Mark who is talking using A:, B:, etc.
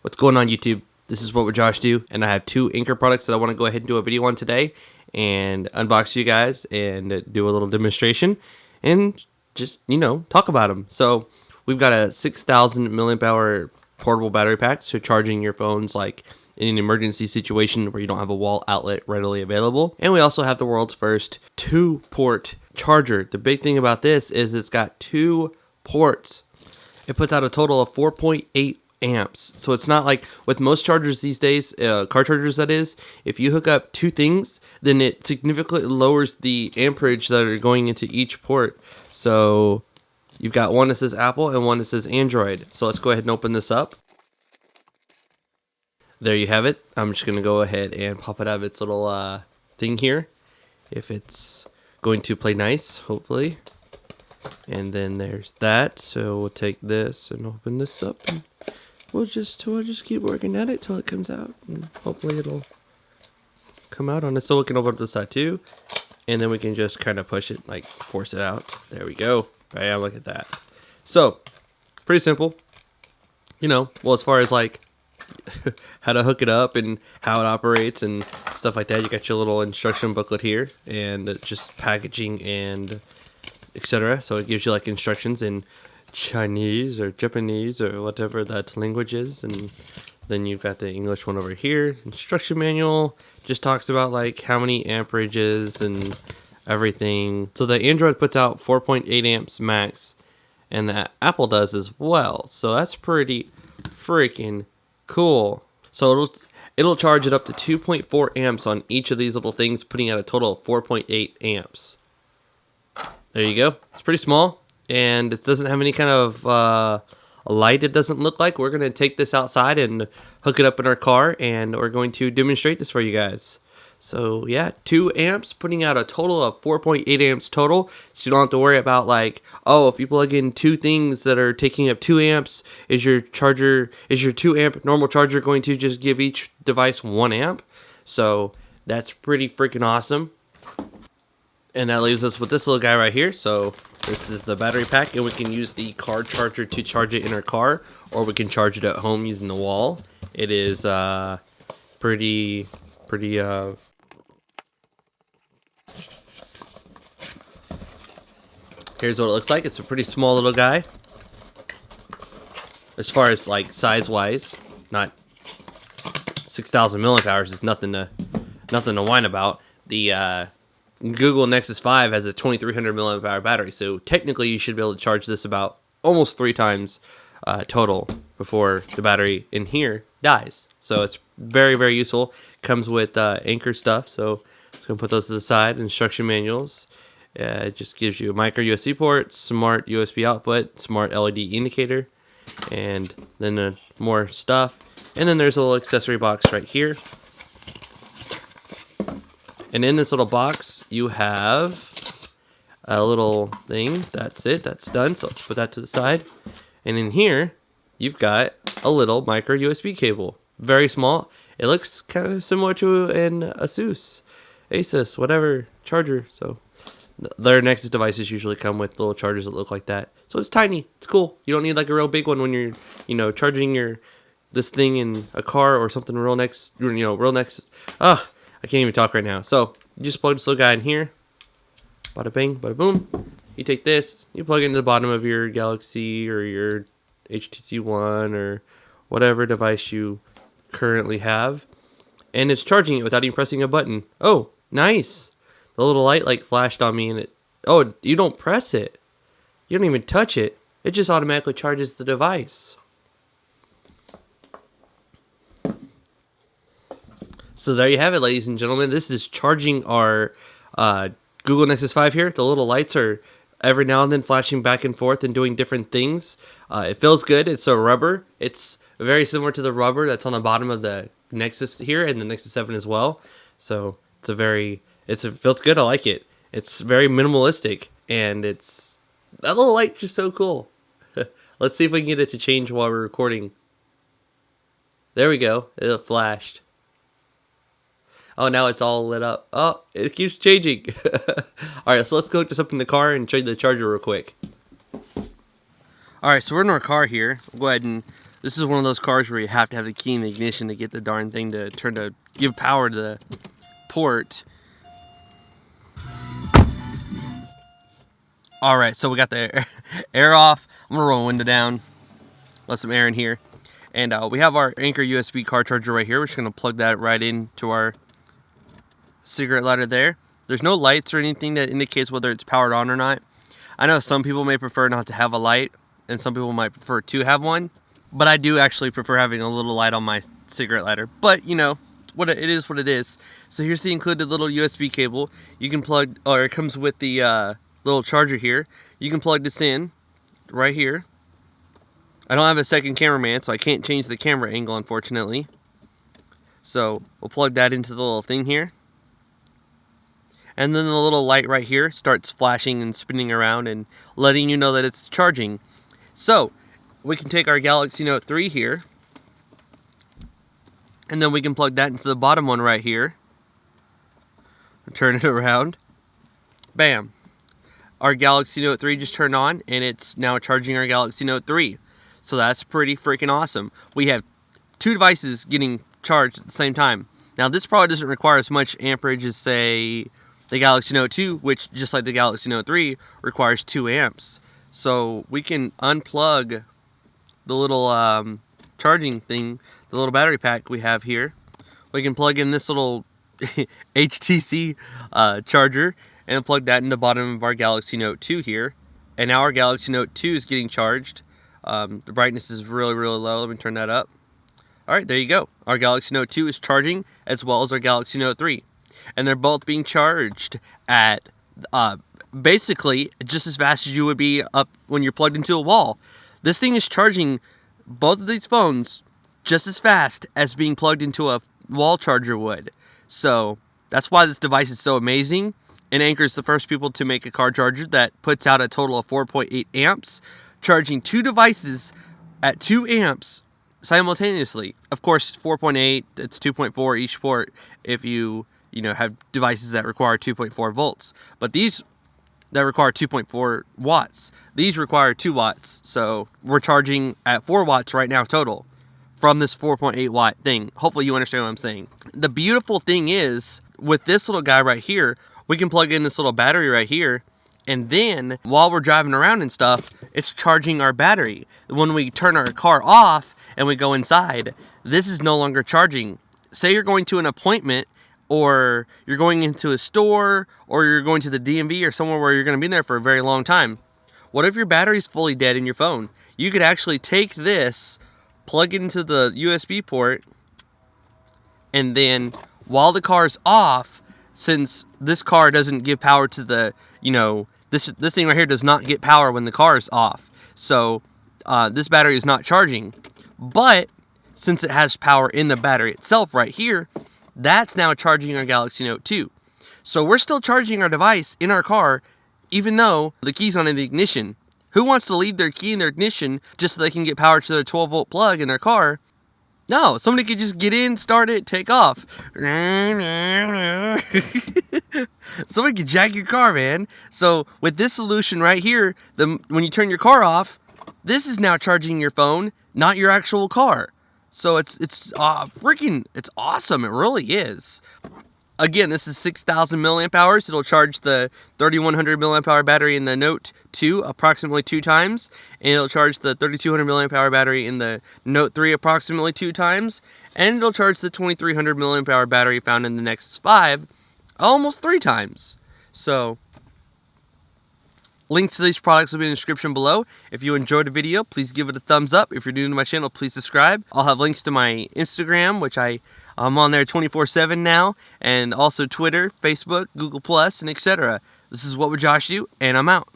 A: What's going on, YouTube? This is wwjoshdew, and I have two Anker products that I want to go ahead and do a video on today and unbox you guys and do a little demonstration and just, talk about them. So we've got a 6,000 milliamp hour portable battery pack, so charging your phones like in an emergency situation where you don't have a wall outlet readily available. And we also have the world's first 2-port charger. The big thing about this is it's got 2 ports. It puts out a total of 4.8 amps. So it's not like with most chargers these days, car chargers that is, if you hook up 2 things, then it significantly lowers the amperage that are going into each port. So you've got one that says Apple and one that says Android. So let's go ahead and open this up. There you have it. I'm just going to go ahead and pop it out of its little thing here. If it's going to play nice, hopefully. And then there's that. So we'll take this and open this up. And we'll just keep working at it till it comes out. And hopefully it'll come out on it. So we can open up the side too. And then we can just kind of push it, like force it out. There we go. Bam, look at that. So, pretty simple. Well, as far as like how to hook it up and how it operates and stuff like that, you got your little instruction booklet here and just packaging and etc. So it gives you like instructions in Chinese or Japanese or whatever that language is, and then you've got the English one over here. Instruction manual just talks about like how many amperages and everything. So the Android puts out 4.8 amps max, and the Apple does as well. So that's pretty freaking cool. So it'll charge it up to 2.4 amps on each of these little things, putting out a total of 4.8 amps. There you go. It's pretty small, and it doesn't have any kind of light, it doesn't look like. We're going to take this outside and hook it up in our car, and we're going to demonstrate this for you guys. So yeah, 2 amps, putting out a total of 4.8 amps total. So you don't have to worry about like, oh, if you plug in 2 things that are taking up 2 amps, is your 2 amp normal charger going to just give each device 1 amp? So that's pretty freaking awesome. And that leaves us with this little guy right here. So this is the battery pack, and we can use the car charger to charge it in our car, or we can charge it at home using the wall. It is pretty here's what it looks like. It's a pretty small little guy. As far as like size wise, not 6,000 milliamp hours is nothing to whine about. The Google Nexus 5 has a 2300 milliamp hour battery, so technically you should be able to charge this about almost 3 times total before the battery in here dies. So it's very, very useful. Comes with Anker stuff, so just gonna put those to the side. Instruction manuals. It just gives you a micro USB port, smart USB output, smart LED indicator, and then more stuff. And then there's a little accessory box right here. And in this little box, you have a little thing. That's it. That's done. So let's put that to the side. And in here, you've got a little micro USB cable. Very small. It looks kind of similar to an Asus, whatever charger. So their Nexus devices usually come with little chargers that look like that. So it's tiny. It's cool. You don't need like a real big one when you're, charging this thing in a car or something real next. Ugh, I can't even talk right now. So you just plug this little guy in here. Bada bing, bada boom. You take this, you plug it into the bottom of your Galaxy or your HTC One or whatever device you currently have, and it's charging it without even pressing a button. Oh, nice. The little light like flashed on me, and you don't press it. You don't even touch it. It just automatically charges the device. So there you have it, ladies and gentlemen. This is charging our Google Nexus 5 here. The little lights are every now and then flashing back and forth and doing different things. It feels good. It's a rubber. It's very similar to the rubber that's on the bottom of the Nexus here and the Nexus 7 as well. So it feels good. I like it. It's very minimalistic, and that little light's just so cool. Let's see if we can get it to change while we're recording. There we go. It flashed. Oh, now it's all lit up. Oh, it keeps changing. Alright, so let's go hook this up in the car and show you the charger real quick. Alright, so we're in our car here. We'll go ahead and This is one of those cars where you have to have the key in the ignition to get the darn thing to give power to the port. All right, so we got the air off. I'm gonna roll the window down, let some air in here. And we have our Anker USB car charger right here. We're just gonna plug that right into our cigarette lighter there. There's no lights or anything that indicates whether it's powered on or not. I know some people may prefer not to have a light, and some people might prefer to have one. But I do actually prefer having a little light on my cigarette lighter. But, you know, it is what it is. So here's the included little USB cable. You can plug, or it comes with the little charger here. You can plug this in right here. I don't have a second cameraman, so I can't change the camera angle, unfortunately. So we'll plug that into the little thing here. And then the little light right here starts flashing and spinning around and letting you know that it's charging. So we can take our Galaxy Note 3 here, and then we can plug that into the bottom one right here. Turn it around. Bam. Our Galaxy Note 3 just turned on, and it's now charging our Galaxy Note 3. So that's pretty freaking awesome. We have two devices getting charged at the same time. Now this probably doesn't require as much amperage as, say, the Galaxy Note 2, which, just like the Galaxy Note 3, requires 2 amps. So we can unplug the little charging thing, the little battery pack we have here. We can plug in this little HTC charger and plug that in the bottom of our Galaxy Note 2 here. And now our Galaxy Note 2 is getting charged. The brightness is really, really low. Let me turn that up. Alright, there you go. Our Galaxy Note 2 is charging, as well as our Galaxy Note 3. And they're both being charged at basically just as fast as you would be up when you're plugged into a wall. This thing is charging both of these phones just as fast as being plugged into a wall charger would. So that's why this device is so amazing. And Anker is the first people to make a car charger that puts out a total of 4.8 amps, charging two devices at 2 amps simultaneously. Of course, 4.8, it's 2.4 each port if you have devices that require 2.4 volts. But these that require 2.4 watts. These require 2 watts. So we're charging at 4 watts right now total from this 4.8 watt thing. Hopefully you understand what I'm saying. The beautiful thing is, with this little guy right here, we can plug in this little battery right here, and then while we're driving around and stuff, it's charging our battery. When we turn our car off and we go inside, this is no longer charging. Say you're going to an appointment, or you're going into a store, or you're going to the DMV or somewhere where you're going to be there for a very long time. What if your battery's fully dead in your phone? You could actually take this, plug it into the USB port, and then while the car's off, since this car doesn't give power to the, this thing right here does not get power when the car is off. So this battery is not charging. But since it has power in the battery itself right here, that's now charging our Galaxy Note 2. So we're still charging our device in our car, even though the key's not in the ignition. Who wants to leave their key in their ignition just so they can get power to their 12-volt plug in their car? No, somebody could just get in, start it, take off. Somebody could jack your car, man. So with this solution right here, when you turn your car off, this is now charging your phone, not your actual car. So it's awesome. It really is. Again, this is 6,000 milliamp hours. It'll charge the 3,100 milliamp hour battery in the Note 2 approximately 2 times, and it'll charge the 3,200 milliamp hour battery in the Note 3 approximately 2 times, and it'll charge the 2,300 milliamp hour battery found in the Nexus 5 almost 3 times. So links to these products will be in the description below. If you enjoyed the video, please give it a thumbs up. If you're new to my channel, please subscribe. I'll have links to my Instagram, which I'm on there 24/7 now, and also Twitter, Facebook, Google+, and etc. This is What Would Josh Do, and I'm out.